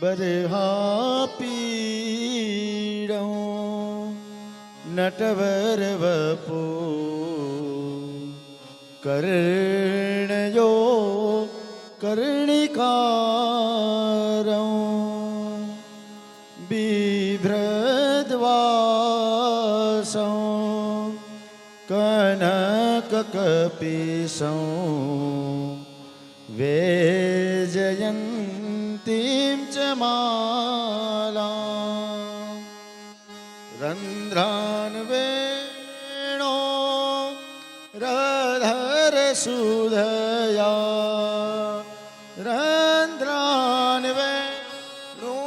बर्हापीडं नटवरवपो कर्णयो कर्णिकारं बिभ्रद्वासं कनककपीशं वैजयन्तीं च मालां रन्ध्रान्वेणो रधरसुधया रन्ध्रान्वेणो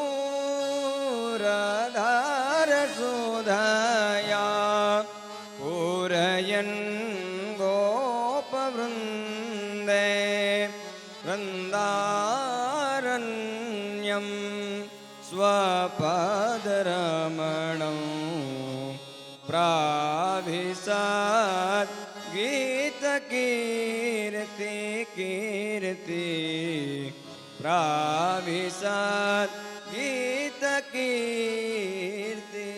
रधरसुधया पूरयन् गोपवृन्दे वृन्दारण्यं स्वपदरमणं प्राभिसत् गीतकीर्ति कीर्ति प्राभिसत् गीतकीर्ति।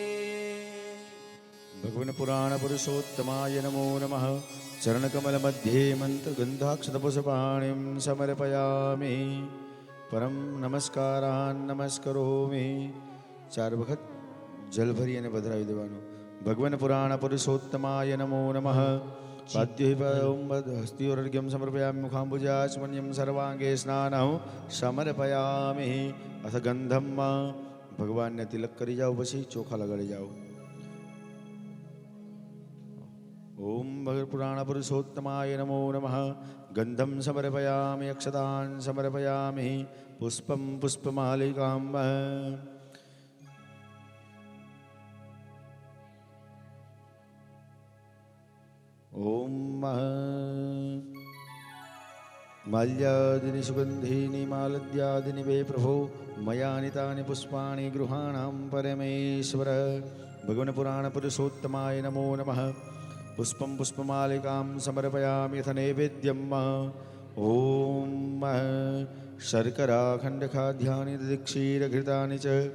भगवन् पुराण पुरुषोत्तमाय नमो नमः। चरणकमल मध्ये मंत्रगंधाक्षतपुष्पाणिं समर्पयामि। परम नमस्कारान् नमस्करोमि। चार वखत जल भरी અને પધરાવી દેવાનું. ભગવાન પુરાણ પુરુષોત્તમાય નમો નમઃ. हस्तियोर्घ्यं समर्पयामि मुखाम्बुजाचमन्यं सर्वांगे स्नानं समर्पयामि. अथ गंधम भगवान ने तिलक करी जाओ, પછી ચોખા લગાડી જાઓ. ओम भगवन् पुराण पुरुषोत्तमाय नमो नमः. गंधम समर्पयामि, अक्षतान् समर्पयामि, पुष्पं पुष्पमालिकां ओम माल्यादिनि सुगंधीनि मालद्यादिनि वे प्रभो मयानितानि पुष्पाणि गृहाणां परमेश्वर. भगवन् पुराण पुरुषोत्तमाय नमो नमः. पुष्पं पुष्पमालिकां समर्पयामि. यथ नैवेद्यम् ओम शर्कराखण्डखाद्यानि दधिक्षीरघृतानि च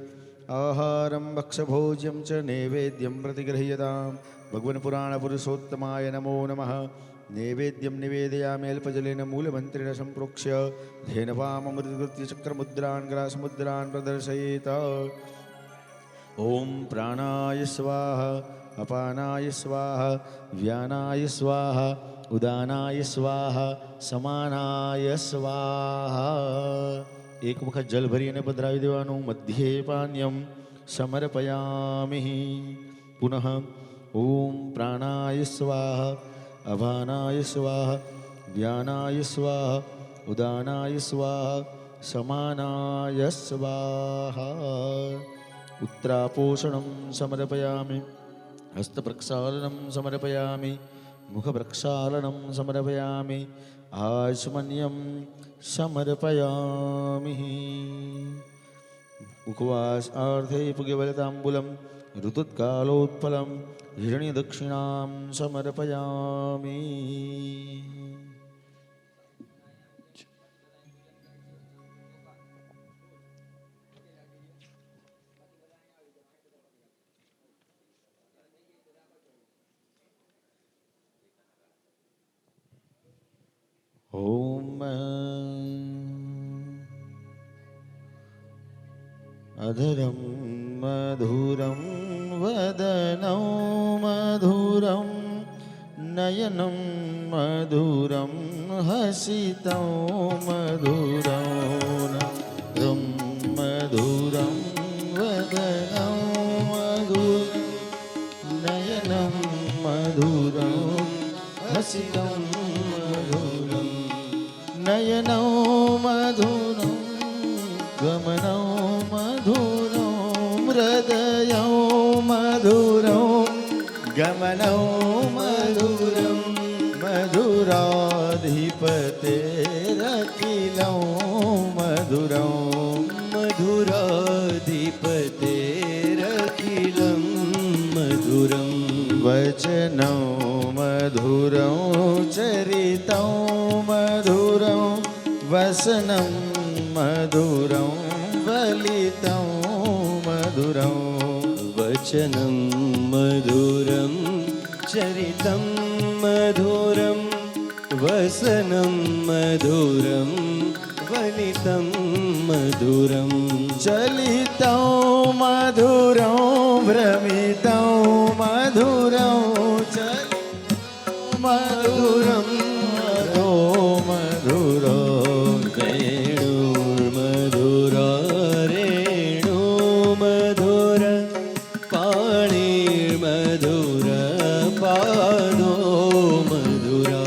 आहारं भक्षभोज्यं च नैवेद्यं प्रतिगृह्यताम्. भगवन् पुराण पुरुषोत्तमाय नमो नमः. नैवेद्यं निवेदयामि अल्पजलेन मूलमन्त्रेण सम्प्रोक्ष्य धेनवाममृतकृत्य चक्रमुद्रान् ग्रासमुद्रान् प्रदर्शयेत. ॐ प्राणाय स्वाहा, अपानाय स्वाहा, व्यानाय स्वाहा, उदानाय स्वाहा, समानाय स्वाहा. एक वखत जल भरी અને પધરાવી દેવાનું. મધ્યે પાન્યમ સમર્પયામિ. પુનઃ ओम प्राणाय स्वाहा, अभानाय स्वाहा, व्यानाय स्वाहा, उदानाय स्वाहा, समानाय स्वाहा. उत्तरापोषणं समर्पयामि. हस्तप्रक्षालनं समर्पयामि. मुखप्रक्षालनं समर्पयामि. आचमन्यं समर्पयामि. उपवासार्थे पुग्यवलताम्बूलं ऋतुत्कालोत्पलं हिरण्यदक्षिणां समर्पयामि. ओम अधरं मधुरं वदनं मधुरं नयनं मधुरं हसितं मधुरं मधुरं वदनं मधुरं नयनं मधुरं हसितं मधुरं नयनं मधुरं गमनं मधुरं हृदयं मधुरं गमनं मधुरं मधुराधिपतेरखिलं मधुरं मधुराधिपतेरखिलं मधुरं वचनं मधुरं चरितं मधुरं वसनं मधुरं ललितं मधुरं वचनं मधुरं चरितं मधुरं वसनं मधुरं वलितं मधुरं चलितं मधुरं भ्रमितं मधुरं चलितं मधुरं मधो मधुरो वेणुर्मधुरा रेणुमधुर पाणिर्मधुर पादो मधुरा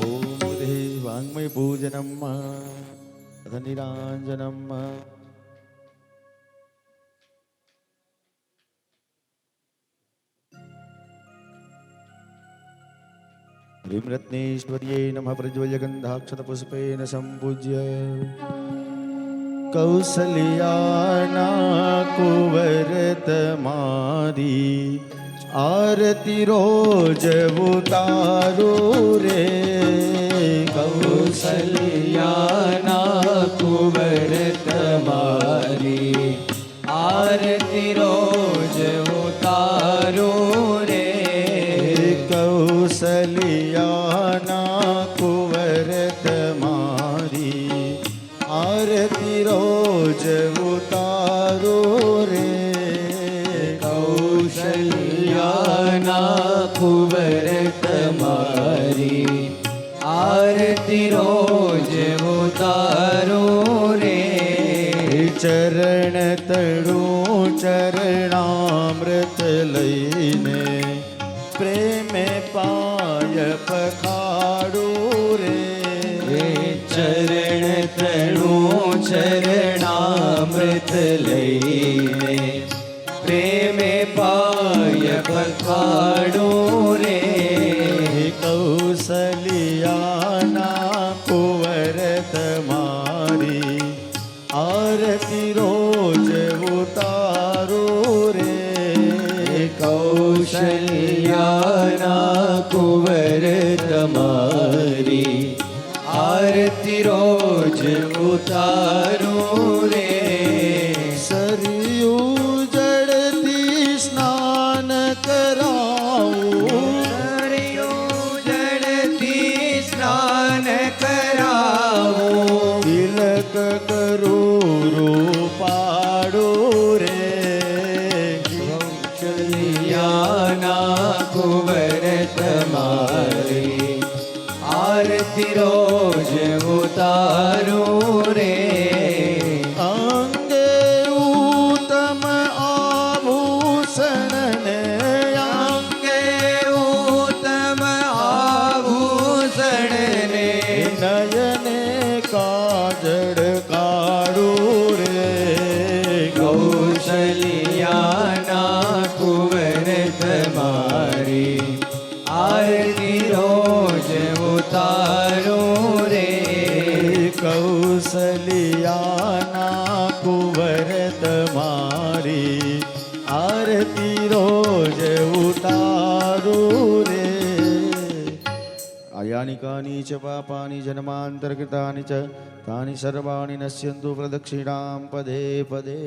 ॐ वाङ्मय पूजनं अथ निराञ्जनं ह्रीं रत्नेश्वर्यै नमः प्रज्वल्यगन्धाक्षतपुष्पेन सम्पूज्य कौसल्याना कुंवरतमारी आरती रोज उतारो रे कौसल्याना कुंवरतमारी आरती रोज उतारो रे कौसल्याना कुंवरतमारी आरती रोज उतारो रे कौशल्याना कुंवरतमारी आरती रोज उतारो रे चरण तड़ो चरणामृत लईने प्रेम पाय पखाड़ो रे चरण तणु चरणामृत लईने प्रेम पाय पखाड़ो रे कौसल्याना कुंवरतमारी आरती रोज उतारो रे कौशल्याना कुंवरतमारी आरती रोज उतारो रे सरयू जड़ती स्नान कराऊं सरयू जड़ती स्नान कराओ तिलक करो रूपाड़ो रे कौशल्याना कुंवरतमारी आरती रोज उतारो रे अंगे उत्तम आभूषण ने अंगे उत्तम आभूषण ने नयने काजड़ काड़ो रे कौशल्याना कुंवरतमारी आरती रोज उतारो रे कौसल्याना कुंवरतमारी आरती रोज उतारो रे आयानि कानि च पापानि जन्मान्तर्कृतानि च तानि सर्वाणि नश्यन्तु प्रदक्षिणां पदे पदे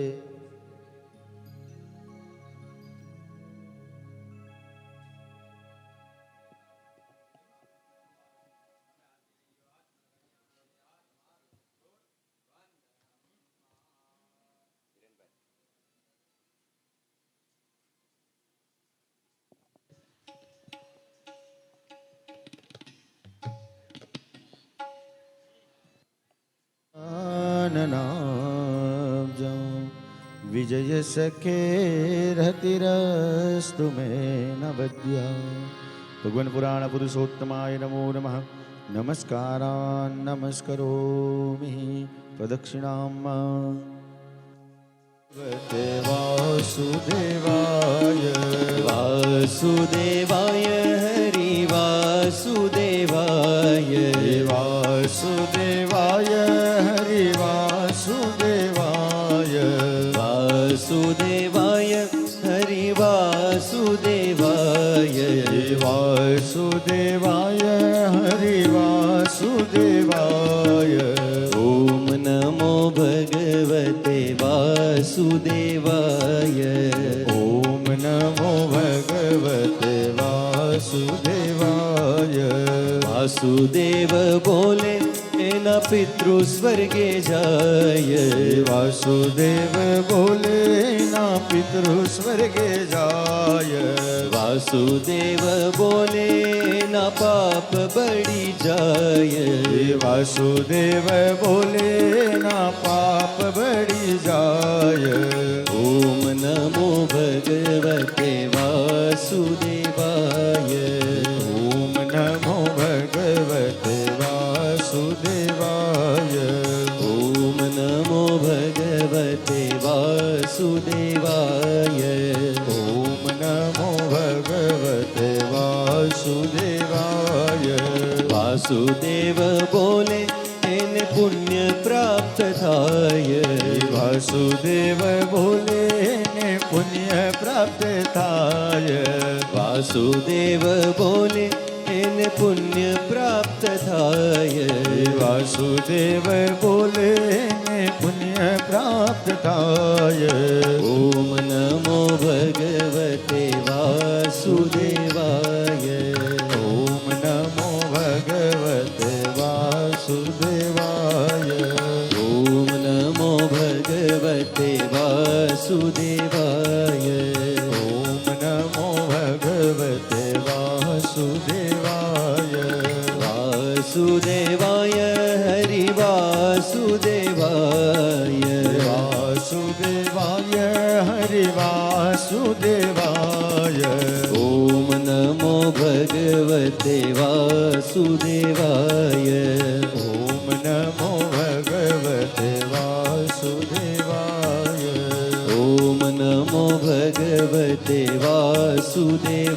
आननाब्जं विजय सखे रतिरस्तु मे नवद्या भगवान पुराण पुरुषोत्तमाय नमो नमः नमस्कारान् नमस्करोमि प्रदक्षिणां वासुदेवाय वासुदेवाय हरि वासुदेवाय वासुदेवाय हरि वासुदेवाय वासुदेवाय हरि वासुदेवाय वासुदेवाय हरि वासुदेवाय ॐ नमो भगवते वासुदेवाय ઓમ નમો ભગવતે વાસુદેવાય. वासुदेव बोले एना पितृ स्वर्गे जाय વાસુદેવ બોલે ના પિતૃ સ્વર્ગે જાય. वासुदेव बोले ना पाप बड़ी जाय વાસુદેવ બોલે ના પાપ બળી જાય. ओम नमो भगवते वासुदेवाय ઓમ નમો ભગવતે વાસુદેવાય. ओम नमो भगवते वासुदेवाय ઓમ નમો ભગવતે વાસુદેવાય. वासुदेव बोले એને પુણ્ય પ્રાપ્ત થાય વાસુદેવ બોલે ને પુણ્ય પ્રાપ્ત થાય. વાસુદેવ બોલે એને પુણ્ય પ્રાપ્ત થાય વાસુદેવ બોલે ને પુણ્ય પ્રાપ્ત થાય. ઓમ નમો ભગવતે વાસુદેવાય ઓમ નમો ભગવતે વાસુદેવાય. ઓમ નમો ભગવતે વાસુદેવાય ઓમ નમો ભગવતે વાસુદેવાય. વાસુદેવાય હરિ વાસુદેવાય વાસુદેવાય હરિ વાસુદેવાય. ઓમ નમો ભગવતે વાસુદેવાય ઓમ નમો ભગવતે વાસુદેવાય. ઓમ નમો ભગવતે વાસુદેવાય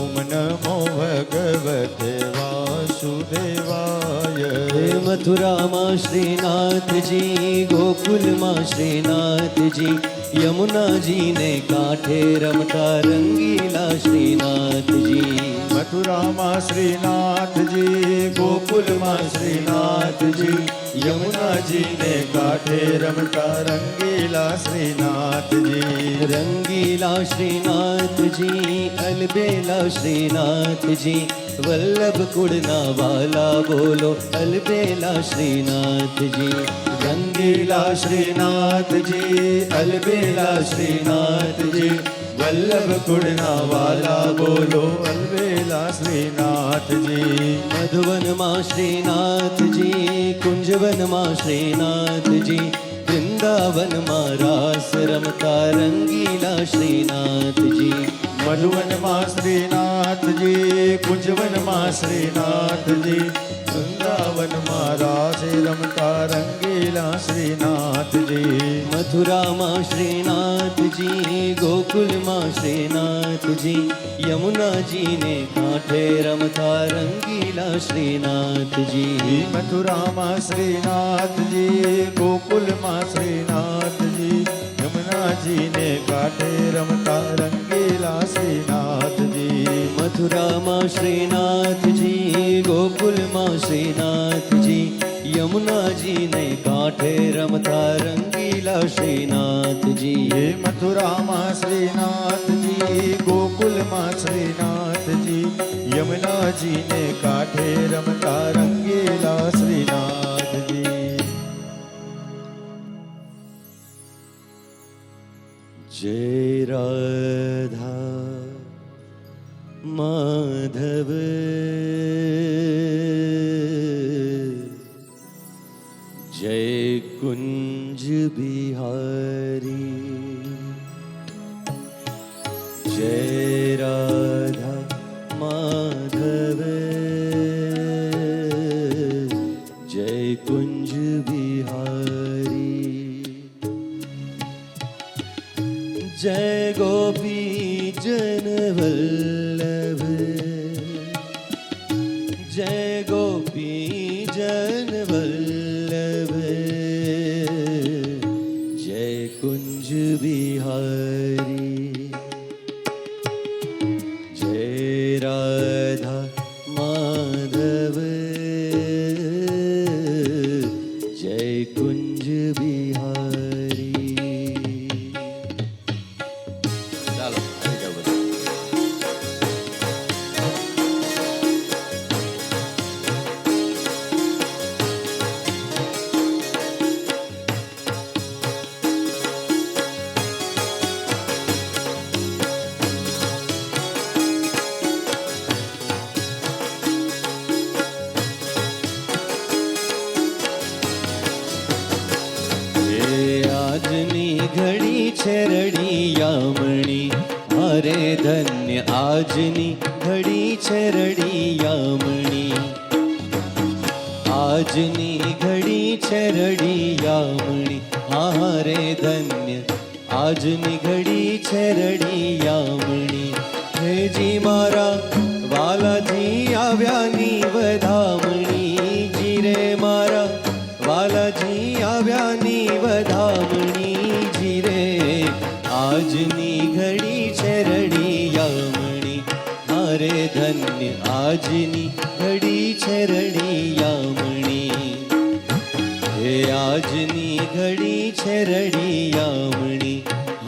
ઓમ નમો ભગવતે વાસુદેવાય. હે મથુરામાં શ્રીનાથજી ગોકુલમાં શ્રીનાથજી યમુનાજીને કાંઠે રમતા રંગીલા શ્રીનાથજી મથુરામાં શ્રીનાથજી ગોકુલમાં શ્રીનાથજી યમુનાજીને કાંઠે રમતા રંગીલા શ્રીનાથજી. રંગીલા શ્રીનાથજી અલબેલા શ્રીનાથજી વલ્લભ કુળના વાલા બોલો અલબેલા શ્રીનાથજી રંગીલા શ્રીનાથજી અલબેલા શ્રીનાથજી વલ્લભ કુળના વાલા બોલો અલબેલા શ્રીનાથજી. મધુવનમાં શ્રીનાથજી કુંજવનમાં શ્રીનાથજી વૃંદાવનમાં રાસ રમતા રંગીલા શ્રીનાથજી મધુવનમાં શ્રીનાથજી કુંજવનમાં શ્રીનાથજી વૃંદાવનમાં રાસે રમતા રંગીલા શ્રીનાથજી. મથુરામાં શ્રીનાથજી ગોકુલમાં શ્રીનાથજી યમુનાજીને કાંઠે રમતા રંગીલા શ્રીનાથજી મથુરામાં શ્રીનાથજી ગોકુલમાં શ્રીનાથજી યમુનાજીને કાંઠે રમતા રંગીલા શ્રીનાથજી. મથુરામાં શ્રીનાથજી ગોકુલમાં શ્રીનાથજી યમુનાજીને કાંઠે રમતા રંગીલા શ્રીનાથજી હે મથુરામાં શ્રીનાથજી ગોકુલમાં શ્રીનાથજી યમુનાજીને કાંઠે રમતા રંગીલા શ્રીનાથજી. જય રાધા માધવ જય કુંજ બિહારી જય રાધા માધવ જય કુંજ બિહારી जय गोपी जन वल्लभ जय गोपी जन वल्लभ जय कुंज बिहारी जय राधा माधव जय कुंज बिहारी હારે ધન્ય આજની ઘડી છે રડિયામણી. આજની ઘડી છે રડિયામણી. હારે ધન્ય આજની ઘડી છે રડિયામણી. હેજી મારા વાલાજી આવ્યાની વધામણી. જીરે મારા વાલાજી આવ્યાની વધામણી. જીરે આજની ઘડી છે રડિયામણી. હારે ધન્ય આજની ઘડી છે રડિયામણી. હે આજની ઘડી છે રડિયામણી.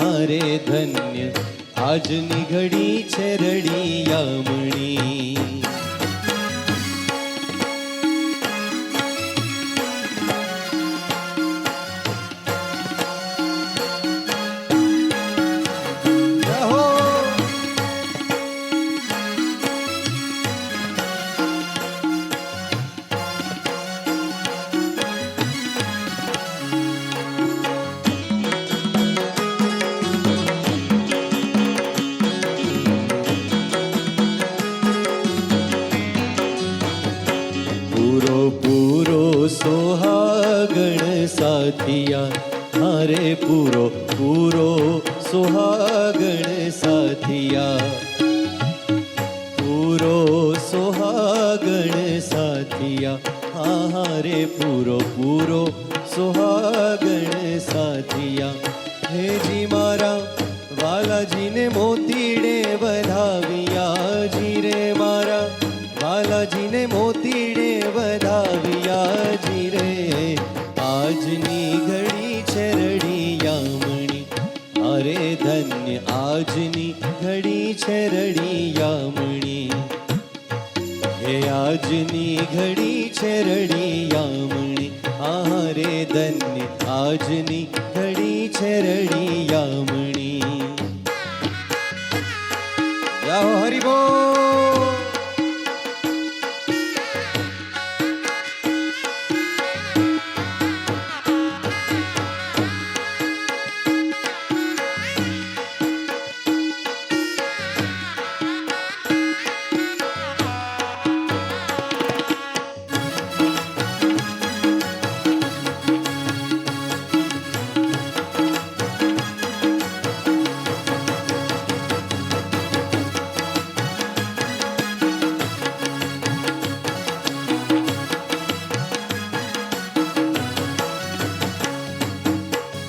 હારે ધન્ય આજની ઘડી છે રડિયામણી. પૂરો પૂરો સોહાગણ સાથિયા. હારે પૂરો પૂરો સોહાગણ સાથિયા. પૂરો સોહાગણ સાથિયા. હારે પૂરો પૂરો સોહાગણ સાથિયા. હેજી મારા વાલાજીને મોતીડે વધાવ્યા. જીરે મારા વાલાજીને મોતીડે વધાવ્યા. જીરે આજની ઘડી છે રડિયામણી. અરે ધન્ય આજની ઘડી છે રડિયામણી. હે આજની ઘડી છે રડિયામણી. હારે ધન્ય આજની ઘડી છે રડિયામણી. જાઓ હરિબોલ.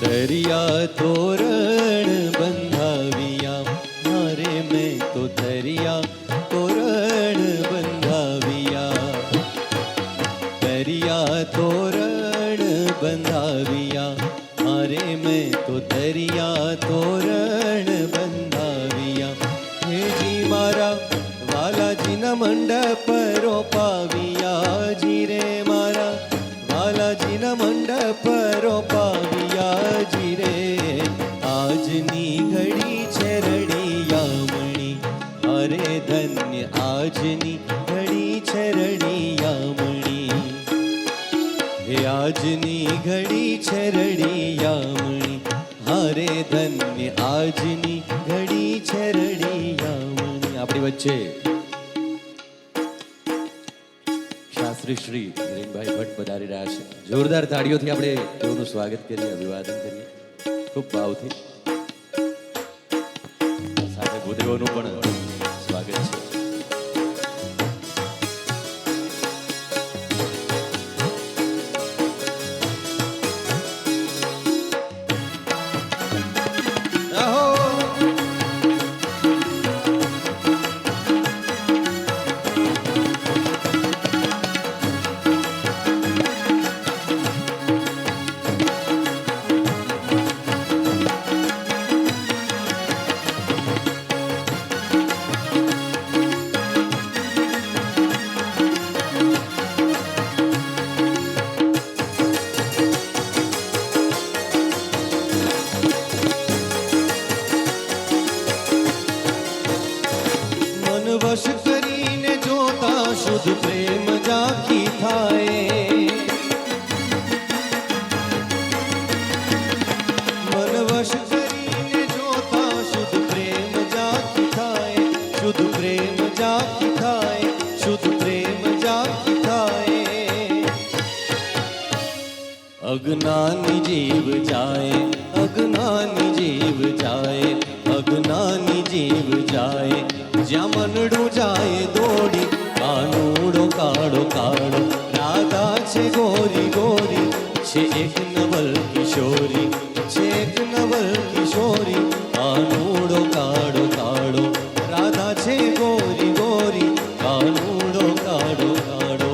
દરિયા તોરણ બંધાવ્યા. મારે મેં તો દરિયા તોરણ બંધાવ્યા. દરિયા તોરણ બંધાવ્યા. મારે મેં તો દરિયા તોરણ બંધાવ્યા. હેજી મારા વાલાજીના મંડપ રોપાવ્યા. જીરે મારા વાલાજીના મંડપ રોપાવ્યા. જીરે આજની ઘડી છે રડિયામણી. અરે ધન્ય આજની ઘડી છે રડિયામણી. હે આજની ઘડી છે રડિયામણી. હારે ધન્ય આજની ઘડી છે રડિયામણી. આપણી વચ્ચે શાસ્ત્રી શ્રી હિરેનભાઈ ભટ્ટ પધારી રહ્યા છે. જોરદાર તાળીઓથી આપણે તેઓનું સ્વાગત કરીએ, અભિવાદન કરીએ ખૂબ ભાવથી. સાથે ભૂદેવોનું પણ સ્વાગત છે. અજ્ઞાની જીવ જાય, અજ્ઞાની જીવ જાય, અજ્ઞાની જીવ જાય, જ્યાં મનડું જાય દોડી, કાનુડો કાળો કાળો, રાધા છે ગોરી ગોરી, છે એક નવલ કિશોરી, છે એક નવલ કિશોરી, કાનુડો કાળો કાળો, રાધા છે ગોરી ગોરી, કાનુડો કાળો કાળો.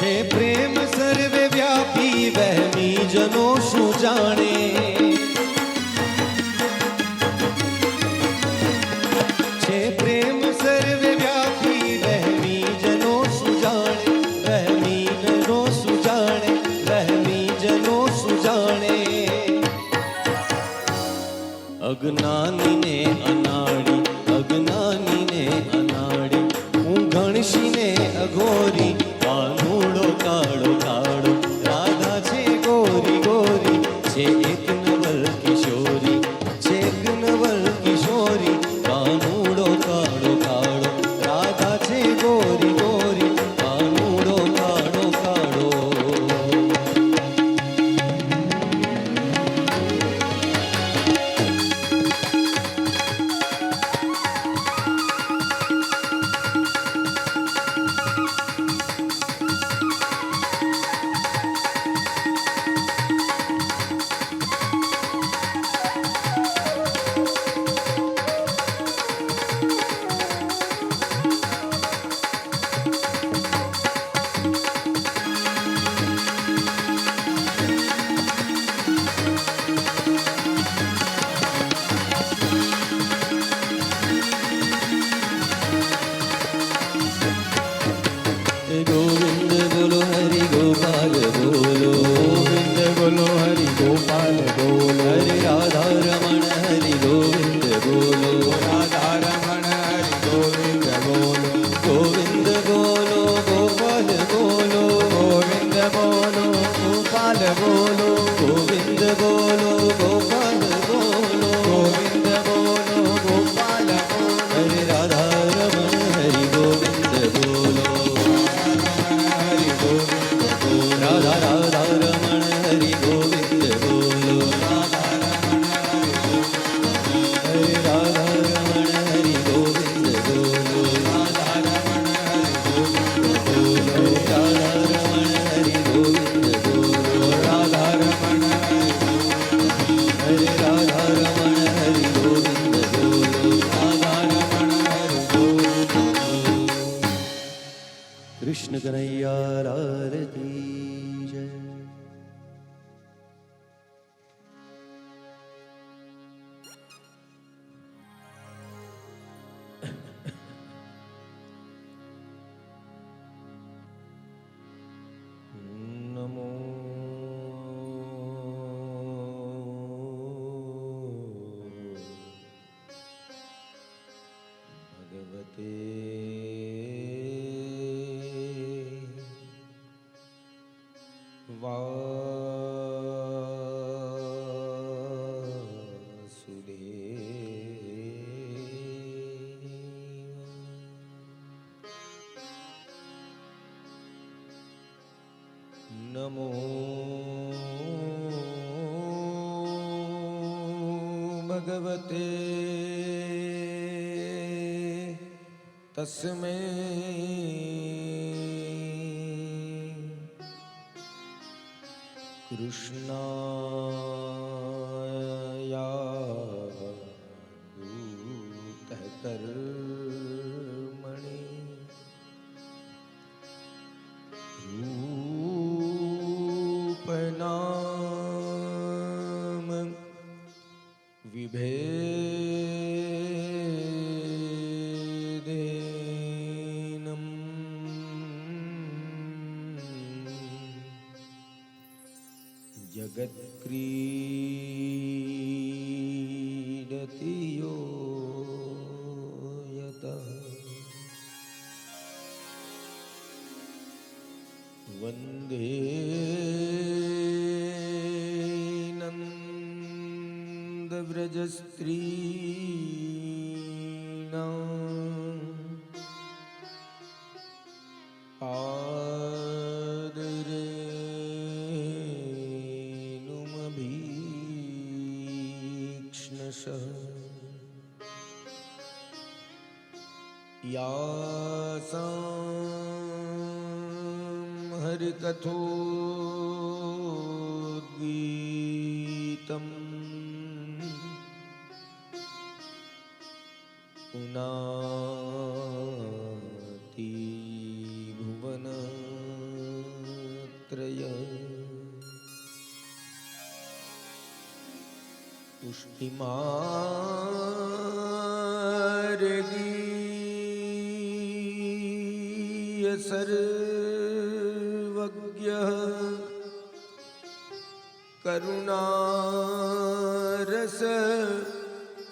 છે પ્રેમ સર્વે વ્યાપી, વહેમી જનો શું જાણે, છે પ્રેમ સર્વે વ્યાપી, વહેમી જનો શું જાણે, વહેમી જનો શું જાણે, વહેમી જનો શું જાણે. અજ્ઞાનીને અનાડી, અજ્ઞાનીને અનાડી, હું ગણશીને અઘોરી, કાનુડો કાળો કાળો, રાધા છે ગોરી ગોરી, છે એક નવલ કિશોરી, છે એક નવલ કિશોરી, કાનુડો કાળો કાળો, રાધા છે ગોરી ગોરી, કાનુડો કાળો કાળો. गोविंद बोलो हरि गोपाल बोलो, गोविंद बोलो हरि गोपाल बोलो, हरे राधा रमण हरि गोविंद बोलो, राधा रमण हरि गोविंद बोलो, गोविंद बोलो गोपाल बोलो, गोविंद बोलो गोपाल बोलो, गोविंद बोलो गोपाल बोलो, गोविंद बोलो गोपाल बोलो, हरे राधा रमण हरि गोविंद बोलो, राधा राधा रमण हरि गोविंद बोलो, हरे राधा रमण हरि गोविंद बोलो, राधा रमण हरि गोविंद बोलो, राधा रमण हरे राधा रमण हरि गोविंद बोलो, राधा रमण हरि गोविंद बोलो. कृष्ण कन्हैया लाल की जय. नमो भगवते नमो भगवते तस्मै कृष्णाय भूतः कर्मणि रूपनाम विभेदेनम् जगत्क्रीडा स्त्रीणाम् आदरेणुमभीक्ष्णशः यासां हरिकथोद्गीतम् पुनाति भुवनत्रय पुष्टिमार्गीय सर्वज्ञः करुणारस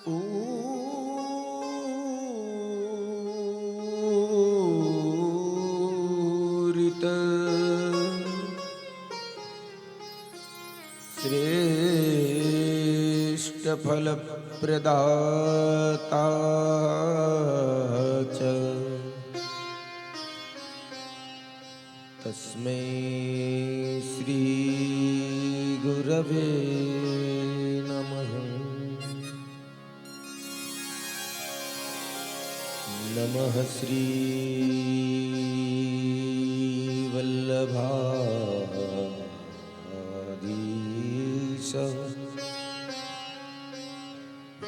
पूरित श्रेष्ठ फलप्रदाता च तस्मै श्री गुरवे नमः। नमः श्री वल्लभाधीश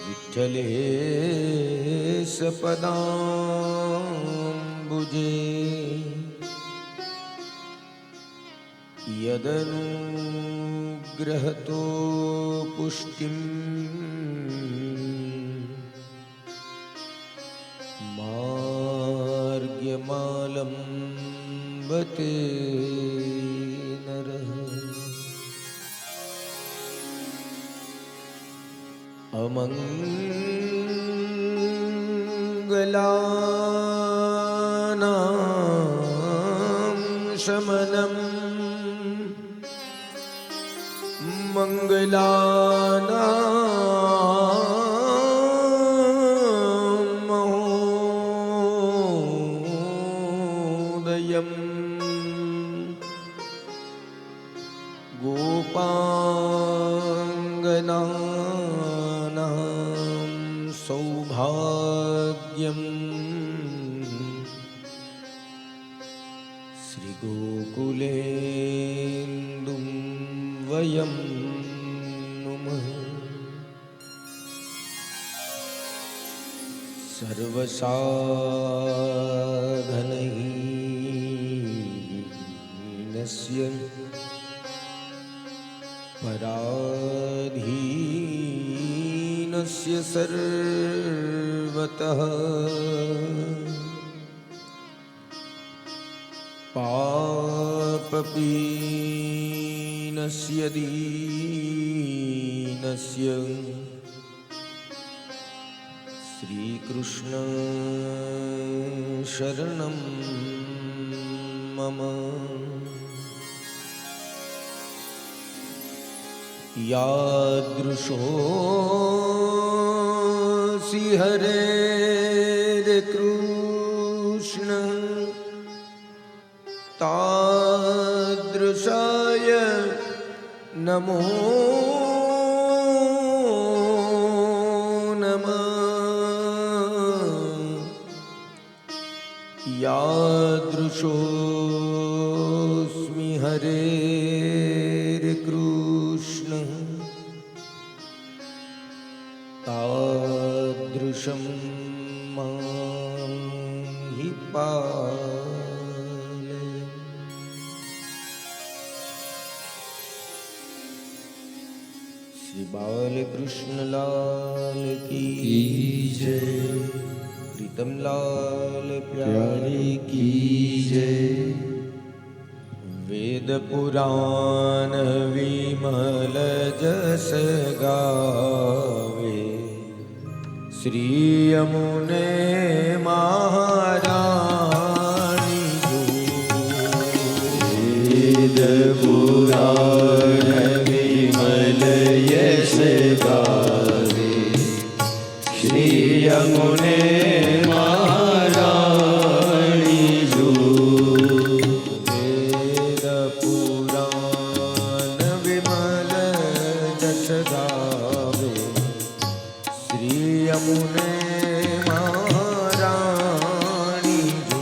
विठ्ठलेश पदाम्बुजे यदनुग्रहतो पुष्टिं मार्ग्यमालम्बते नरः अमङ्गलानां शमनम् मङ्गलानां महोदयम् गोपाङ्गनानां सौभाग्यम् श्रीगोकुलेन्दुं वयं नुमः। सर्वसाधनहीनस्य पराधीनस्य सर्वतः पापपीनस्य दीनस्य श्रीकृष्ण शरणं मम। यादृशोऽसि हरेर्कृष्ण तादृशाय नमो नमः। यादृशोऽस्मि हरेर्कृष्ण तादृशं मां हि पालय। श्री बालकृष्ण लाल की जय, प्रीतम लाल प्यारे की जय। वेद पुराण विमल जस गावे, श्री यमुने महारानी जो। वेद पुराण विमल यश गावे, શ્રી યમુને મહારાણી જો વેદ પુરાણ વિમલ જસ ગાવે શ્રી યમુને મહારાણી જો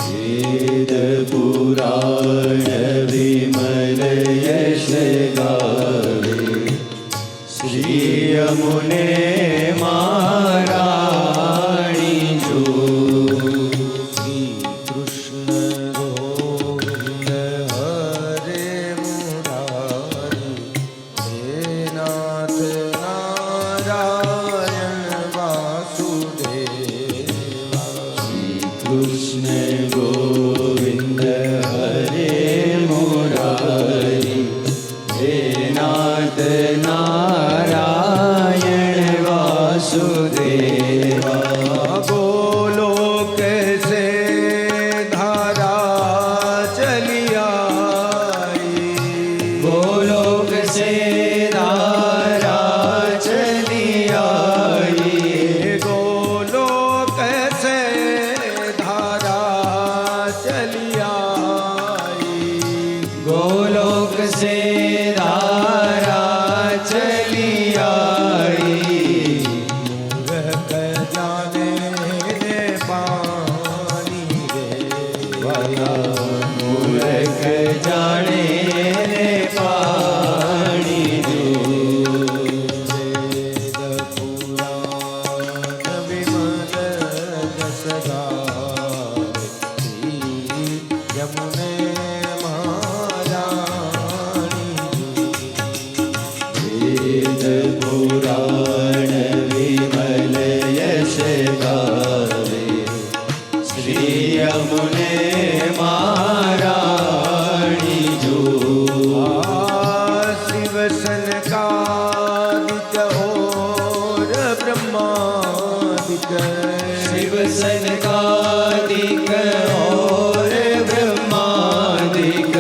વેદ પુરાણ વિમલ યશ ગાવે શ્રી યમુને મહારાણી જો શ્રી કૃષ્ણ ગોવિંદ હરે મુરારી હે નાથ નારાયણ વાસુદેવા કૃષ્ણ ગોવિંદ હરે મુરારી હે નાથ નારાયણ વાસુદેવા ગોલોક સે ધારા ચલી આઈ ગોલોક સે ધારા ચલી આઈ ગોલોક સે ધારા ચલી આઈ ગોલોક સે ધારા ચલી આઈ મૂરખ જાને ને પાણી રે વાલા મૂરખ જાણે ને પાણી જો વેદ પુરાણ વિમલ જસ ગાવે શ્રી યમુને મહારાણી વેદ પુરાણ વિમલ યશ ગાવે શ્રી યમુને મહારાણી જો शिव सनकादिक और ब्रह्मादिक शिव सनकादिक और ब्रह्मादिक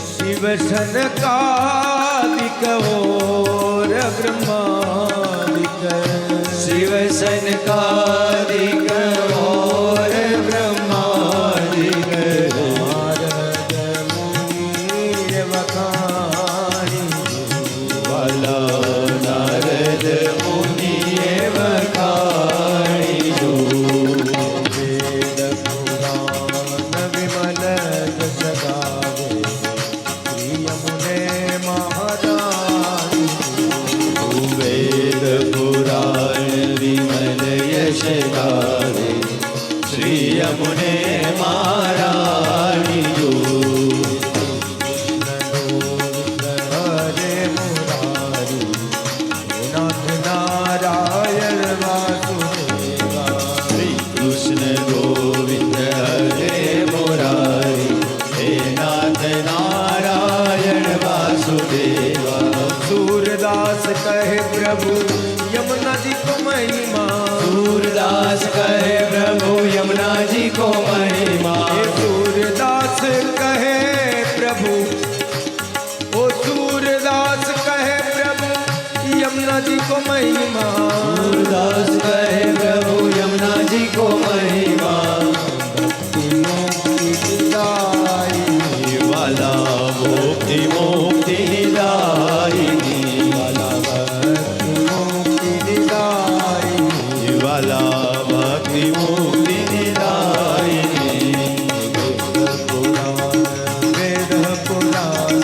शिव सनकादिक और ब्रह्मादिक शिव सनकादिक और ब्रह्मादिक नारद मुनि वखाणी वाला नारद मुनि वखाणी जो वेद पुराण विमल जस गावे श्री यमुने महाराणी वेद पुराण विमल यश गावे श्री यमुने महाराणी जो हरे मुरारी हे नाथ नारायण वासुदेवा श्री कृष्ण गोविंद हरे मुरारी हे नाथ नारायण वासुदेवा सूरदास कहे प्रभु यमुना जी को महिमा सूरदास कहे प्रभु यमुना जी को महिमा हे सूरदास कहे प्रभु ओ सूरदास कहे प्रभु यमुना जी को महिमा सूरदास कहे प्रभु यमुना जी को महिमा मुक्ति दायिनी वाला मुक्ति मुक्ति दायिनी वाला मुक्ति दायिनी वाला भक्ति मुक्ति दायिनी वेद पुराण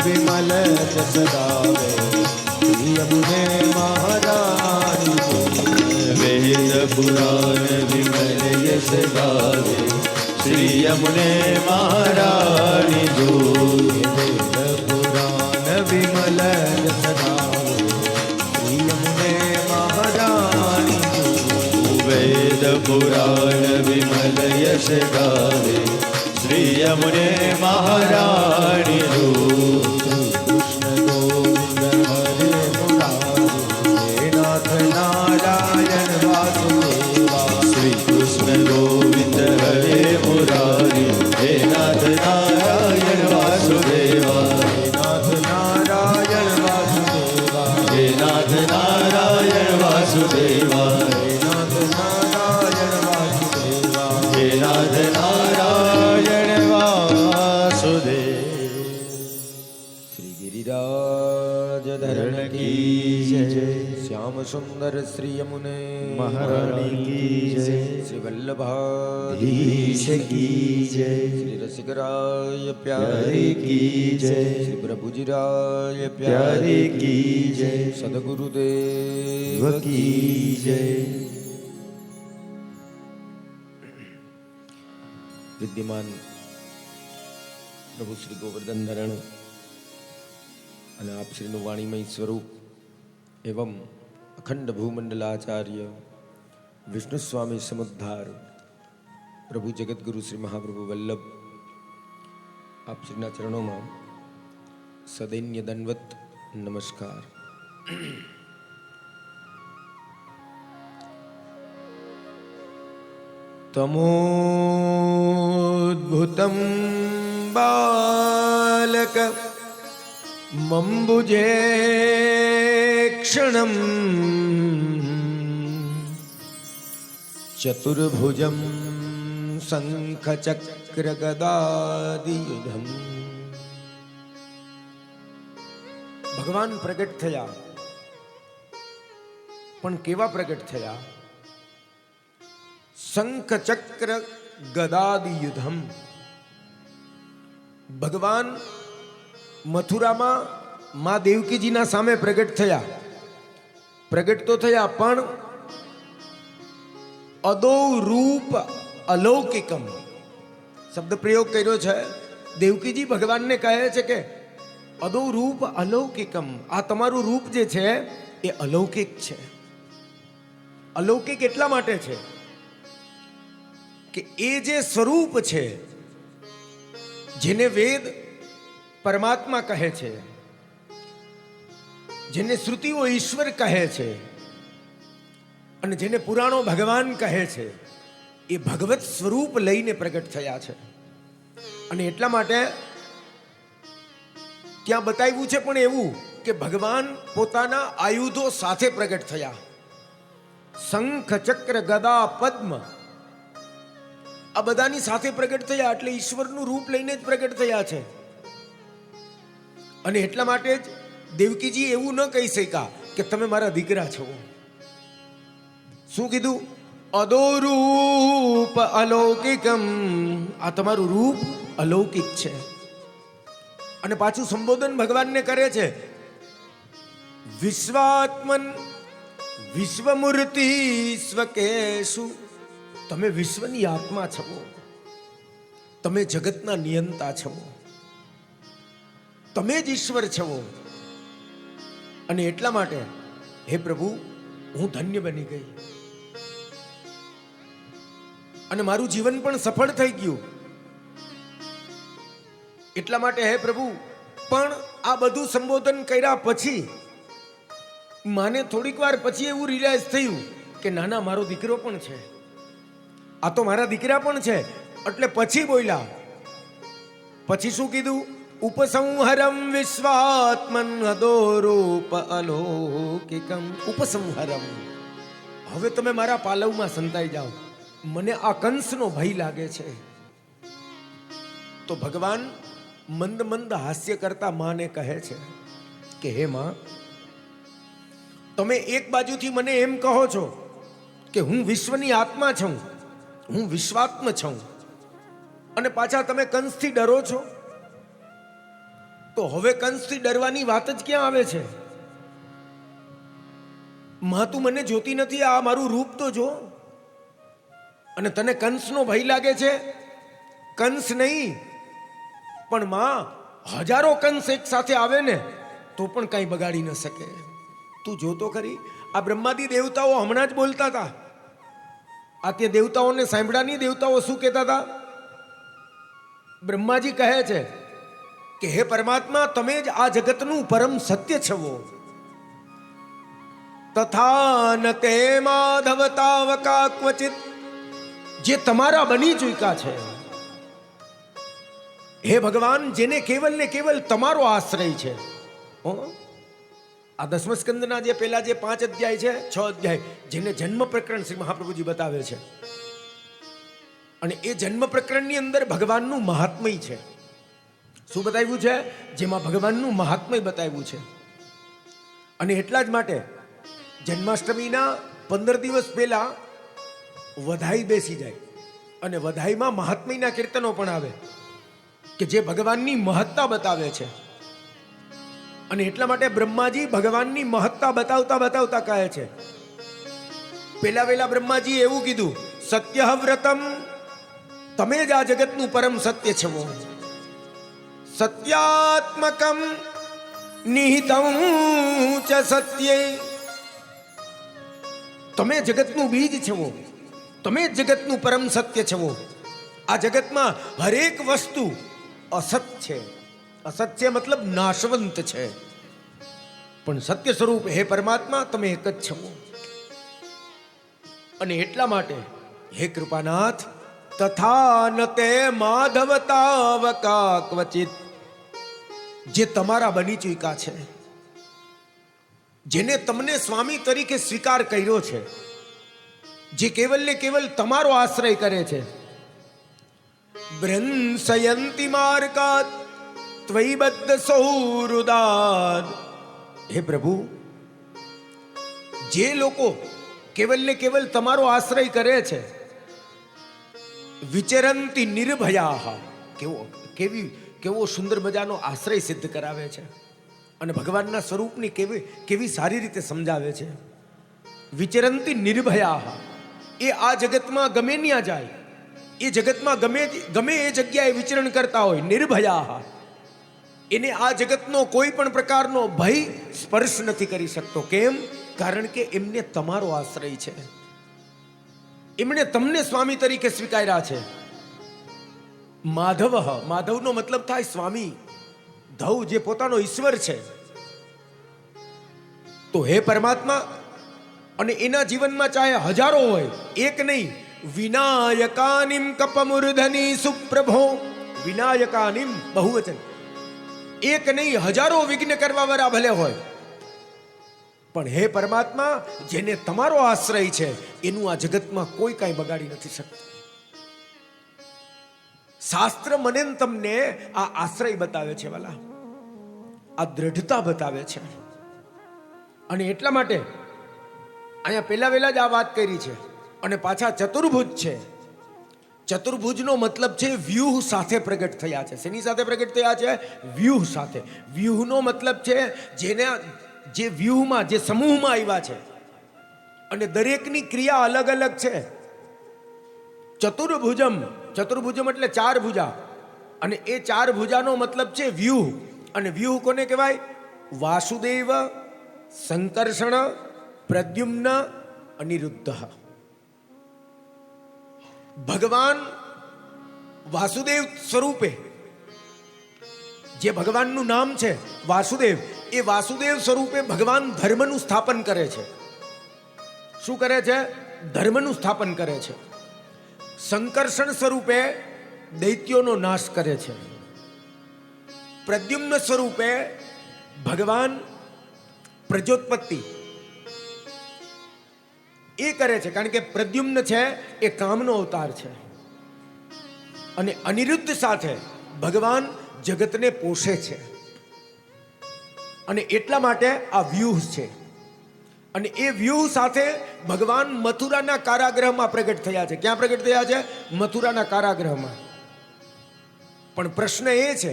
विमल जस गावे यमुने महारानी वेद पुराण विमल यश गावे श्री यमुने महारानी जो वेद पुराण विमल जस गावे यमुने महारानी वेद पुराण विमल यश गावे श्री यमुने महारानी जो कृष्ण गोविंद हरे मुरारी हे नाथ नारायण वासुदेवा श्री कृष्ण गोविंद हरे मुरारी हे नाथ नारायण वासुदेवा हे नाथ नारायण वासुदेवा हे नाथ ब्रजराज धरण की जय। श्याम सुंदर श्री यमुने महारानी की जय। श्री वल्लभाधीश की जय। श्री रसिकराय प्यारे प्यारे की जय। श्री प्रभुजीराय प्यारे की जय। सदगुरुदेव की जय। विद्यमान प्रभु श्री गोवर्धन धरण અને આપ શ્રીનું વાણીમય સ્વરૂપ એવં અખંડ ભૂમંડલાચાર્ય વિષ્ણુ સ્વામી સમુદ્ધાર પ્રભુ જગતગુરુ શ્રી મહાપ્રભુ વલ્લભ આપ શ્રીના ચરણોમાં સદૈન્ય દંડવત નમસ્કાર. તમોદ્ભુતમ બાલક મંબુજે ક્ષણમ ચતુર્ભુજમ શંખચક્ર ગદાદિયુધમ. ભગવાન પ્રગટ થયા, પણ કેવા પ્રગટ થયા? શંખચક્ર ગદાદિયુધમ. ભગવાન મથુરામાં મા દેવકીજીના સામે પ્રગટ થયા. પ્રગટ તો થયા, પણ અદો રૂપ અલૌકિકમ શબ્દ પ્રયોગ કર્યો છે. દેવકીજી ભગવાનને કહે છે કે અદો રૂપ અલૌકિકમ, આ તમારું રૂપ જે છે એ અલૌકિક છે. અલૌકિક એટલા માટે છે કે એ જે સ્વરૂપ છે, જેને વેદ પરમાત્મા કહે છે, જેને શ્રુતિઓ ઈશ્વર કહે છે અને જેને પુરાણો ભગવાન કહે છે, એ ભગવત સ્વરૂપ લઈને પ્રગટ થયા છે. અને એટલા માટે ત્યાં બતાવ્યું છે પણ એવું કે ભગવાન પોતાના આયુધો સાથે પ્રગટ થયા. શંખ ચક્ર ગદા પદ્મ આ બધાની સાથે પ્રગટ થયા, એટલે ઈશ્વરનું રૂપ લઈને જ પ્રગટ થયા છે. અને એટલા માટે જ દેવકીજી એવું ન કહી શક્યા કે તમે મારા દીકરા છો. શું કીધું? અદો રૂપ અલૌકિકમ, આ તમારું રૂપ અલૌકિક છે. અને પાછું સંબોધન ભગવાનને કરે છે, વિશ્વાત્મન વિશ્વમૂર્તિ સ્વકેશુ. તમે વિશ્વની આત્મા છો, તમે જગતના નિયંતા છો, તમે જ ઈશ્વર છો. અને એટલા માટે હે પ્રભુ, હું ધન્ય બની ગઈ અને મારું જીવન પણ સફળ થઈ ગયું. એટલા માટે હે પ્રભુ, પણ આ બધું સંબોધન કર્યા પછી માને થોડીક વાર પછી એવું રિયલાઇઝ થયું કે નાના, મારો દીકરો પણ છે, આ તો મારા દીકરા પણ છે. એટલે પછી બોલ્યા. પછી શું કીધું? ઉપસંહરમ વિશ્વાત્મન અદોરૂપ અલૌકિકમ. ઉપસંહરમ, હવે તમે મારા પાલવમાં સંતાઈ જાઓ, મને આ કંસનો ભય લાગે છે. તો ભગવાન મંદ મંદ હાસ્ય કરતા માને કહે છે કે હે માં, તમે એક બાજુથી મને એમ કહો છો કે હું વિશ્વની આત્મા છું, હું વિશ્વાત્મ છું, અને પાછા તમે કંસથી ડરો છો. તો હવે કંસથી ડરવાની વાત જ ક્યાં આવે છે? માં, તું મને જોતી નથી, આ મારું રૂપ તો જો. અને તને કંસનો ભય લાગે છે? કંસ નહીં, પણ માં, હજારો કંસ એક સાથે આવે ને તો પણ કઈ બગાડી ન શકે. તું જોતો ખરી, આ બ્રહ્માદી દેવતાઓ હમણાં જ બોલતા હતા. આ તે દેવતાઓને સાંભળ્યા નહીં? દેવતાઓ શું કહેતા હતા? બ્રહ્માજી કહે છે કે હે પરમાત્મા, તમે જ આ જગતનું પરમ સત્ય છો. તથા ન તે માધવ તાવકા ક્વચિત, જે તમારા બની ચૂક્યા છે. હે ભગવાન, જેને કેવલ ને કેવલ તમારો આશ્રય છે. આ દસમ સ્કંદના જે પહેલા જે 5 અધ્યાય છે, 6 અધ્યાય, જેને જન્મ પ્રકરણ શ્રી મહાપ્રભુજી બતાવે છે. અને એ જન્મ પ્રકરણની અંદર ભગવાનનું મહાત્મય છે. શું બતાવ્યું છે? જેમાં ભગવાનનું મહાત્મય બતાવ્યું છે. અને એટલા જ માટે જન્માષ્ટમીના 15 દિવસ પહેલા વધાઈ બેસી જાય અને વધાઈમાં મહાત્મ્યના કીર્તનો પણ આવે કે જે ભગવાનની મહત્તા બતાવે છે. અને એટલા માટે બ્રહ્માજી ભગવાનની મહત્તા બતાવતા બતાવતા કહે છે, પેલા વેલા બ્રહ્માજી એવું કીધું, સત્ય વ્રતમ, તમે જ આ જગતનું પરમ સત્ય છો. સત્યાત્મકમ નિહિતં ચ સત્યે, તમે જગતનું બીજ છો, તમે જગતનું પરમ સત્ય છો. આ જગતમાં હરેક વસ્તુ અસત છે. અસત છે મતલબ નાશવંત છે, પણ સત્ય સ્વરૂપ હે પરમાત્મા તમે એક જ છો. અને એટલા માટે હે કૃપાનાથ, તથા ન તે માધવ તાવકા ક્વચિત, જે તમારા બની ચૂક્યા છે, જેને તમને સ્વામી તરીકે સ્વીકાર કર્યો છે, જે કેવલ ને કેવલ તમારો આશ્રય કરે છે, બ્રંસયંતિ માર્ગાત ત્વયી બદ્ધ સૌહૃદાદ, હે પ્રભુ, જે લોકો કેવલ ને કેવલ તમારો આશ્રય કરે છે, વિચરંતિ નિર્ભયા, કેવો સુંદર મજાનો આશ્રય સિદ્ધ કરાવે છે અને ભગવાનના સ્વરૂપની કેવી સારી રીતે સમજાવે છે. વિચરંતિ નિર્ભયા, એ આ જગતમાં ગમે ત્યાં જાય, એ જગતમાં ગમે એ જગ્યાએ વિચરણ કરતા હોય, નિર્ભયા, એને આ જગતનો કોઈ પણ પ્રકારનો ભય સ્પર્શ નથી કરી શકતો. કેમ? કારણ કે એમને તમારો આશ્રય છે, એમણે તમને સ્વામી તરીકે સ્વીકાર્યા છે. માધવ, માધવનો મતલબ થાય સ્વામી, ધવ જે પોતાનો ઈશ્વર છે. તો હે પરમાત્મા, અને એના જીવનમાં ચાહે હજારો હોય, એક નહીં, વિનાયકાનિમ કપમૂર્ધની સુપ્રભો, વિનાયકાનિમ બહુવચન, એક નહીં હજારો વિઘ્ન કરવા વાળા ભલે હોય, પણ હે પરમાત્મા, જેને તમારો આશ્રય છે એનું આ જગતમાં કોઈ કાંઈ બગાડી નથી શકતું. શાસ્ત્ર મને તમને આ આશ્રય બતાવે છે વાલા, આ દ્રઢતા બતાવે છે. અને એટલા માટે અહીંયા પહેલા વહેલા જ આ વાત કરી છે. અને પાછા ચતુર્ભુજ છે. ચતુર્ભુજનો મતલબ છે વ્યૂહ સાથે પ્રગટ થયા છે. શેની સાથે પ્રગટ થયા છે? વ્યૂહ સાથે. વ્યૂહનો મતલબ છે જે વ્યૂહમાં, જે સમૂહમાં આવ્યા છે, અને દરેકની ક્રિયા અલગ અલગ છે. ચતુર્ભુજમ, ચતુર્ભુજમ એટલે 4 ભુજા, અને એ 4 ભુજાનો મતલબ છે વ્યૂહ. અને વ્યૂહ કોને કહેવાય? વાસુદેવ, સંકર્ષણ, પ્રદ્યુમ્ન, અનિરુદ્ધ. ભગવાન વાસુદેવ સ્વરૂપે, જે ભગવાનનું નામ છે વાસુદેવ, એ વાસુદેવ સ્વરૂપે ભગવાન ધર્મનું સ્થાપન કરે છે. શું કરે છે? ધર્મનું સ્થાપન કરે છે. સંકર્ષણ સ્વરૂપે દૈત્યોનો નાશ કરે છે. પ્રદ્યુમ્ન સ્વરૂપે ભગવાન પ્રજોત્પત્તિ એ કરે છે, કારણ કે પ્રદ્યુમ્ન છે એ કામનો અવતાર છે. અને અનિરુદ્ધ સાથે ભગવાન જગતને પોષે છે. અને એટલા માટે આ વ્યૂહ છે. અને એ વ્યૂહ સાથે ભગવાન મથુરાના કારાગૃહમાં પ્રગટ થયા છે. ક્યાં પ્રગટ થયા છે? મથુરાના કારાગૃહમાં. પણ પ્રશ્ન એ છે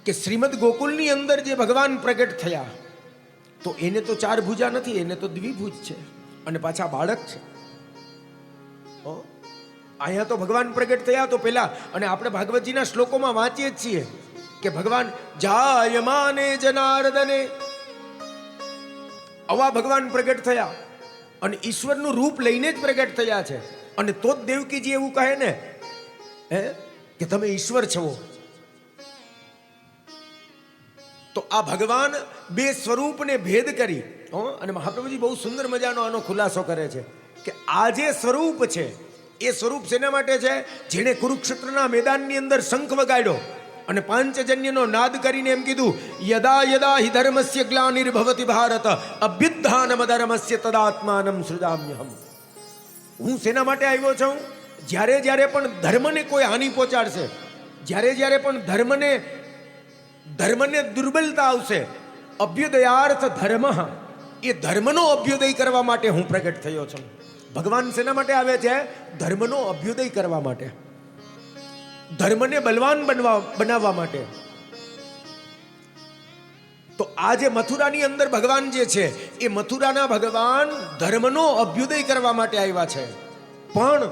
કે શ્રીમદ ગોકુલની અંદર જે ભગવાન પ્રગટ થયા, તો એને તો 4 ભુજા નથી, એને તો દ્વિભુજ છે, અને પાછા બાળક છે. અહીંયા તો ભગવાન પ્રગટ થયા તો પેલા, અને આપણે ભાગવતજીના શ્લોકોમાં વાંચીએ જ છીએ કે ભગવાન જાયમાને જનાર્દને, આવા ભગવાન પ્રગટ થયા અને ઈશ્વરનું રૂપ લઈને જ પ્રગટ થયા છે. અને તો જ દેવકીજી એવું કહે ને કે તમે ઈશ્વર છો. તો આ ભગવાન 2 સ્વરૂપને ભેદ કરી, અને મહાપ્રભુજી બહુ સુંદર મજાનો આનો ખુલાસો કરે છે કે આ જે સ્વરૂપ છે એ સ્વરૂપ શેના માટે છે? જેણે કુરુક્ષેત્રના મેદાનની અંદર શંખ વગાડ્યો અને પાંચજન્યનો નાદ કરીને એમ કીધું, યદા યદા હિ ધર્મસ્ય ગ્લાનિર્ભવતિ ભારત અભ્યુત્થાનમ ધર્મસ્ય તદાત્માનમ સૃજામ્યહમ. હું શેના માટે આવ્યો છું? જ્યારે જ્યારે પણ ધર્મને કોઈ હાનિ પહોંચાડશે, જ્યારે જ્યારે પણ ધર્મને દુર્બલતા આવશે, અભ્યુદયાર્થ ધર્મ, એ ધર્મનો અભ્યુદય કરવા માટે હું પ્રગટ થયો છું. ભગવાન શેના માટે આવે છે? ધર્મનો અભ્યુદય કરવા માટે, ધર્મને બલવાન બનાવવા માટે. તો આ જે મથુરાની અંદર ભગવાન જે છે, એ મથુરાના ભગવાન ધર્મનો અભ્યુદય કરવા માટે આવ્યા છે. પણ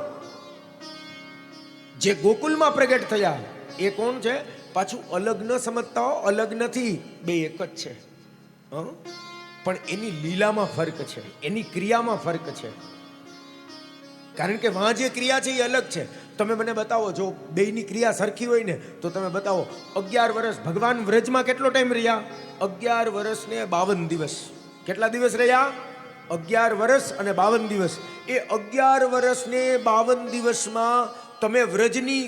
જે ગોકુલમાં પ્રગટ થયા એ કોણ છે? પાછું અલગ ન સમજતા હો, અલગ નથી, બે એક જ છે. પણ એની લીલામાં ફરક છે, એની ક્રિયામાં ફરક છે. કારણ કે વહાં જે ક્રિયા છે એ અલગ છે. તમે મને બતાવો, જો બેયની ક્રિયા સરખી હોય ને તો તમે બતાવો. 11 વર્ષ ભગવાન વ્રજમાં કેટલો ટાઈમ રહ્યા? 11 વર્ષ ને 52 દિવસ. કેટલા દિવસ રહ્યા? 11 વર્ષ અને 52 દિવસ. એ 11 વર્ષ ને 52 દિવસમાં તમે વ્રજની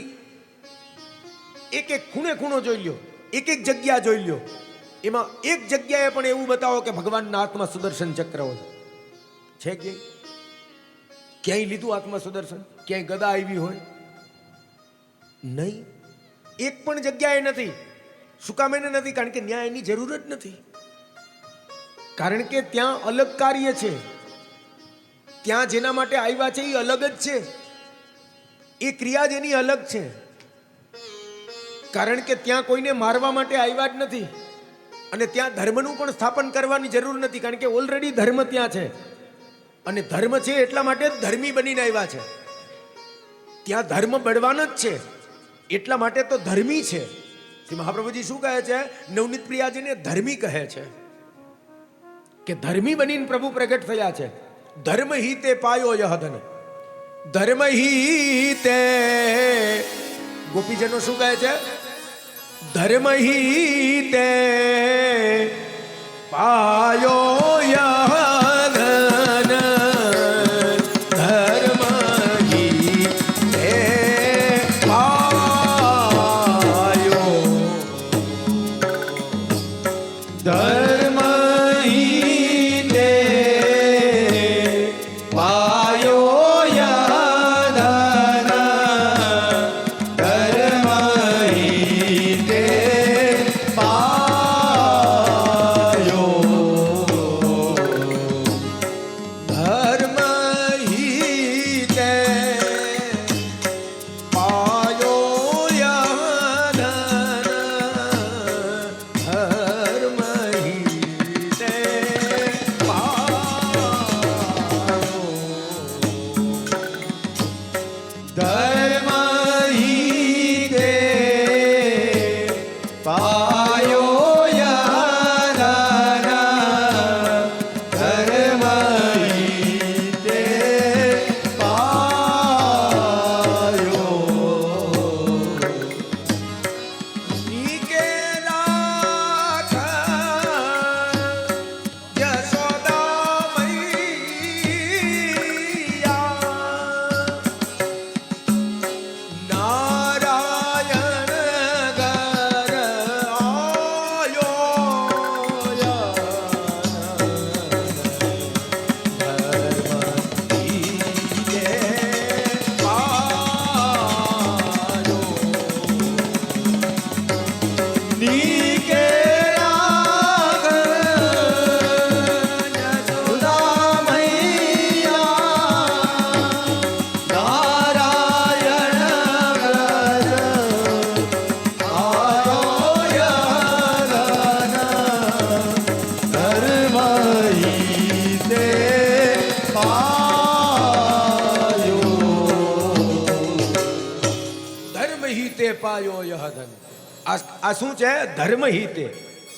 એક એક ખૂણો જોઈ લ્યો, એક એક જગ્યા જોઈ લ્યો. એમાં એક જગ્યાએ પણ એવું બતાવો કે ભગવાનના હાથમાં સુદર્શન ચક્ર હોય છે? ક્યાંય લીધું હાથમાં સુદર્શન? ક્યાંય ગદા આવી હોય? નહીં, એક પણ જગ્યાએ નથી. શું કામ એને નથી? કારણ કે ન્યાય એની જરૂર જ નથી. કારણ કે ત્યાં અલગ કાર્ય છે, ત્યાં જેના માટે આવ્યા છે એ અલગ જ છે, એ ક્રિયા જ એની અલગ છે. કારણ કે ત્યાં કોઈને મારવા માટે આવ્યા જ નથી, અને ત્યાં ધર્મનું પણ સ્થાપન કરવાની જરૂર નથી. કારણ કે ઓલરેડી ધર્મ ત્યાં છે, અને ધર્મ છે એટલા માટે ધર્મી બનીને આવ્યા છે. ત્યાં ધર્મ બળવાન જ છે, એટલા માટે તો ધર્મી છે. શ્રી મહાપ્રભુજી શું કહે છે? નવનીત પ્રિયાજીને ધર્મી કહે છે કે ધર્મી બનીને પ્રભુ પ્રગટ થયા છે. ધર્મ હિ તે પાયો યહ ધન, ધર્મ હિ તે. ગોપીજનો શું કહે છે? ધર્મ હિ તે પાયો યહ ધન, ધર્મ હિ તે પાયો, ધર્મ હિ તે પાયો યધન, ધર્મ હિ તે પાયો, ધર્મ હિ તે પાયો યહ ધન, ધર્મ હિ તે પાયો, ધર્મ હિ તે પાયો યધન, ધર્મ હિ તે પાયો. નીકે રાખ યશોદા મૈયા, નારાયણ ઘર આયો નીકે રાગ યશોદા મૈયા, નારાયણ વ્રજ આયો યધન, ધર્મ હિ તે પાયો. ધર્મ હિ તે પાયો યહ ધન. આ શું છે? ધર્મ હિ તે.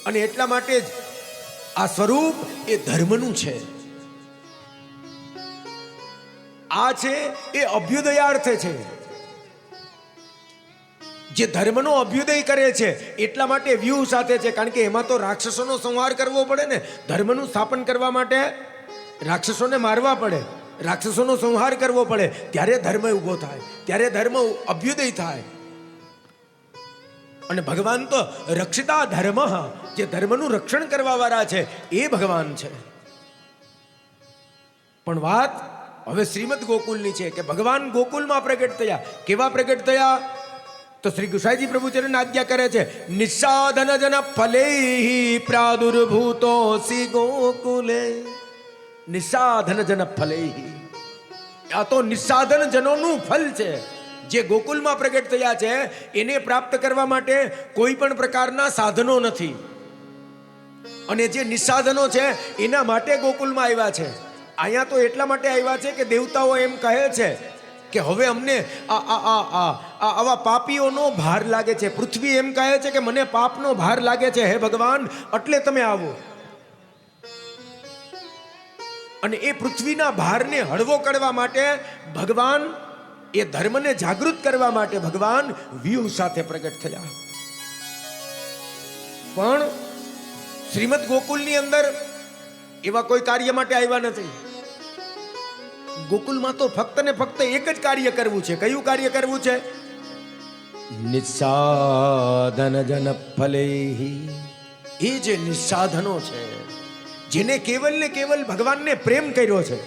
અને એટલા માટે જ આ સ્વરૂપ એ ધર્મનું છે. આ છે એ અભ્યુદયાર્થે છે. જે ધર્મનો અભ્યુદય કરે છે એટલા માટે વ્યૂહ સાથે છે. કારણ કે એમાં તો રાક્ષસોનો સંહાર કરવો પડે ને. ધર્મનું સ્થાપન કરવા માટે રાક્ષસોને મારવા પડે, રાક્ષસોનો સંહાર કરવો પડે, ત્યારે ધર્મ ઊભો થાય, ત્યારે ધર્મ અભ્યુદય થાય. અને ભગવાન તો રક્ષિતા ધર્મ, જે ધર્મનું રક્ષણ કરવા વાળા છે એ ભગવાન છે. પણ વાત હવે શ્રીમદ ગોકુલની છે કે ભગવાન ગોકુલમાં પ્રગટ થયા. કેવા પ્રગટ થયા? તો શ્રી ગુસાઈજી પ્રભુચરણ આજ્ઞા કરે છે, નિસ્સાધન જન ફલે પ્રાદુર્ભૂતોસી ગોકુલે. નિસ્સાધન જન ફલે, આ તો નિસ્સાધન જનોનું ફલ છે. જે ગોકુલમાં પ્રગટ થયા છે એને પ્રાપ્ત કરવા માટે કોઈ પણ પ્રકારના સાધનો નથી, અને જે નિસ્સાધનો છે એના માટે ગોકુલમાં આવ્યા છે. અહીંયા તો એટલા માટે આવ્યા છે કે દેવતાઓ એમ કહે છે કે હવે અમને આવા પાપીઓનો ભાર લાગે છે. પૃથ્વી એમ કહે છે કે મને પાપનો ભાર લાગે છે, હે ભગવાન, એટલે તમે આવો. અને એ પૃથ્વીના ભારને હળવો કરવા માટે ભગવાન, એ ધર્મને જાગૃત કરવા માટે ભગવાન વ્યૂહ સાથે પ્રગટ થયા. પણ શ્રીમદ ગોકુલની અંદર એવા કોઈ કાર્ય માટે આવ્યા નથી. ગોકુલમાં તો ફક્ત ને ફક્ત એક જ કાર્ય કરવું છે. કયું કાર્ય કરવું છે? નિસ્સાધન જન ફલેહી. એ જે નિસ્સાધનો છે, જેને કેવલ ને કેવલ ભગવાનને પ્રેમ કર્યો છે,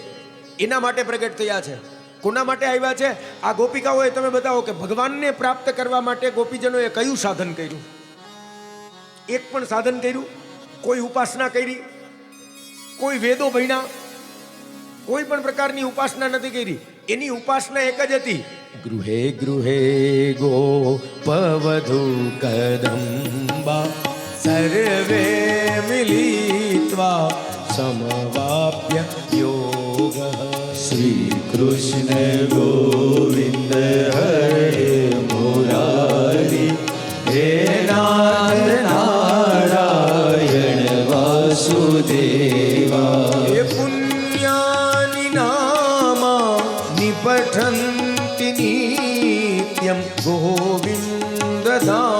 એના માટે પ્રગટ થયા છે. કોના માટે આવ્યા છે? આ ગોપિકાઓએ તમે બતાવો કે ભગવાનને પ્રાપ્ત કરવા માટે ગોપીજનોએ કયું સાધન કર્યું? એક પણ સાધન કર્યું? કોઈ ઉપાસના કરી? કોઈ વેદો ભણ્યા? કોઈ પણ પ્રકારની ઉપાસના નથી કરી. એની ઉપાસના એક જ હતી, ગૃહે ગૃહે ગોપવધૂ કદંબા સર્વે મિલિત્વા સમવાપ્ય યોગ. શ્રી કૃષ્ણ ગોવિંદ હરે મુરારી, હે નાથ નારાયણ વાસુદેવા. હે પુણ્યાની નામા નિપઠન્તિ નિત્યમ ગોવિંદ દા